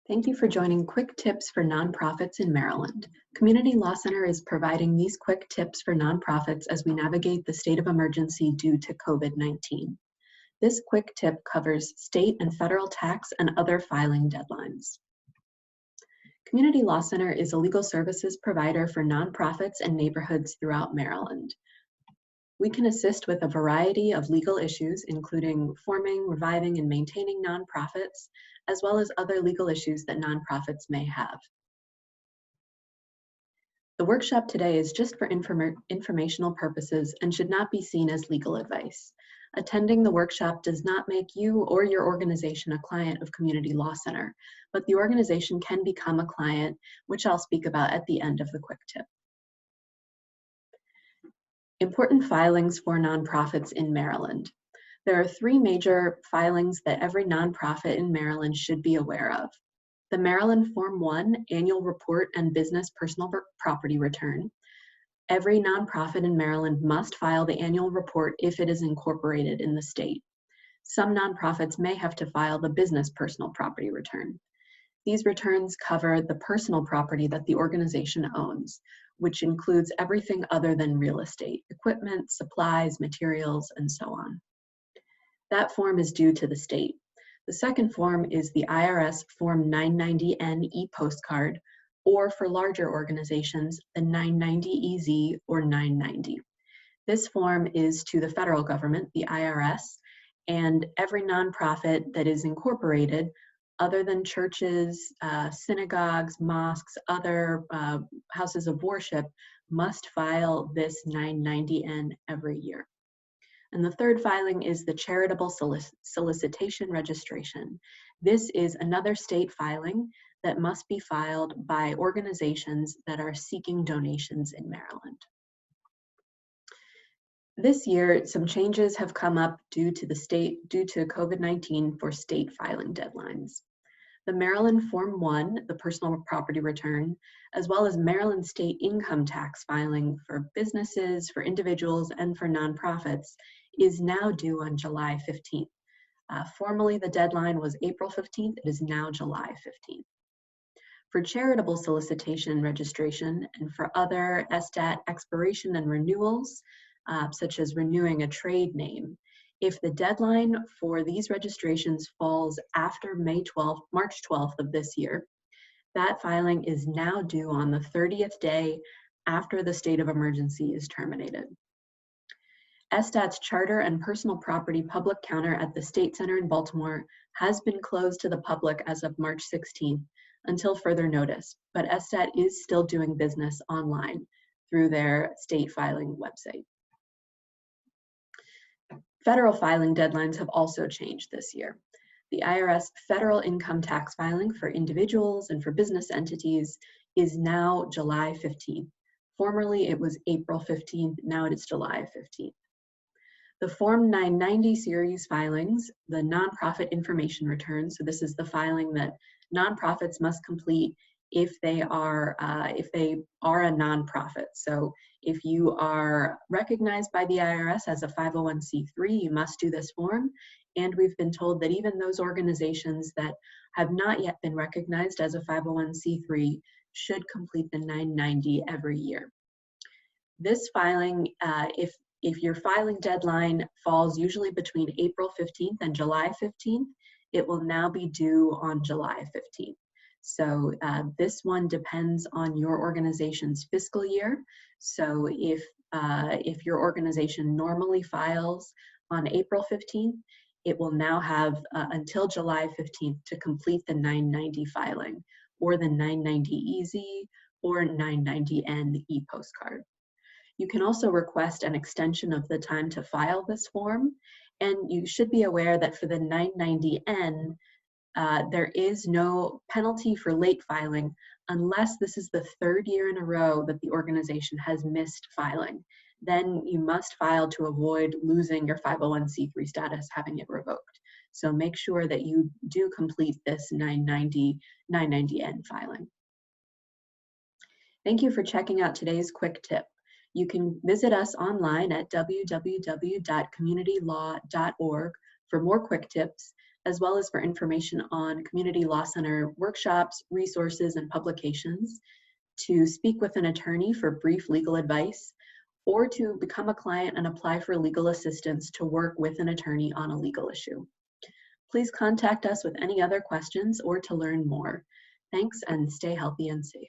Thank you for joining Quick Tips for Nonprofits in Maryland. Community Law Center is providing these quick tips for nonprofits as we navigate the state of emergency due to COVID-19. This quick tip covers state and federal tax and other filing deadlines. Community Law Center is a legal services provider for nonprofits and neighborhoods throughout Maryland. We can assist with a variety of legal issues, including forming, reviving, and maintaining nonprofits, as well as other legal issues that nonprofits may have. The workshop today is just for informational purposes and should not be seen as legal advice. Attending the workshop does not make you or your organization a client of Community Law Center, but the organization can become a client, which I'll speak about at the end of the quick tip. Important filings for nonprofits in Maryland. There are three major filings that every nonprofit in Maryland should be aware of. The Maryland Form 1 Annual Report and Business Personal Property Return. Every nonprofit in Maryland must file the annual report if it is incorporated in the state. Some nonprofits may have to file the Business Personal Property Return. These returns cover the personal property that the organization owns, which includes everything other than real estate, equipment, supplies, materials, and so on. That form is due to the state. The second form is the IRS Form 990N e-postcard, or for larger organizations, the 990EZ or 990. This form is to the federal government, the IRS, and every nonprofit that is incorporated, other than churches, synagogues, mosques, other houses of worship, must file this 990N every year. And the third filing is the charitable solicitation registration. This is another state filing that must be filed by organizations that are seeking donations in Maryland. This year, some changes have come up due to COVID-19 for state filing deadlines. The Maryland Form 1, the personal property return, as well as Maryland state income tax filing for businesses, for individuals, and for nonprofits is now due on July 15th. Formally, the deadline was April 15th. It is now July 15th. For charitable solicitation registration and for other SDAT expiration and renewals, such as renewing a trade name, if the deadline for these registrations falls after March 12th of this year, that filing is now due on the 30th day after the state of emergency is terminated. SDAT's charter and personal property public counter at the State Center in Baltimore has been closed to the public as of March 16th until further notice, but SDAT is still doing business online through their state filing website. Federal filing deadlines have also changed this year. The IRS federal income tax filing for individuals and for business entities is now July 15th. Formerly, it was April 15th. Now it is July 15th. The Form 990 series filings, the nonprofit information return, so this is the filing that nonprofits must complete if they are a nonprofit. So if you are recognized by the IRS as a 501c3, you must do this form. And we've been told that even those organizations that have not yet been recognized as a 501c3 should complete the 990 every year. This filing, if your filing deadline falls usually between April 15th and July 15th, it will now be due on July 15th. So this one depends on your organization's fiscal year. So if your organization normally files on April 15th, it will now have until July 15th to complete the 990 filing, or the 990EZ or 990N e-postcard. You can also request an extension of the time to file this form, and you should be aware that for the 990N, there is no penalty for late filing unless this is the third year in a row that the organization has missed filing. Then you must file to avoid losing your 501c3 status, having it revoked. So make sure that you do complete this 990N filing. Thank you for checking out today's quick tip. You can visit us online at www.communitylaw.org for more quick tips, as well as for information on Community Law Center workshops, resources, and publications, to speak with an attorney for brief legal advice, or to become a client and apply for legal assistance to work with an attorney on a legal issue. Please contact us with any other questions or to learn more. Thanks, and stay healthy and safe.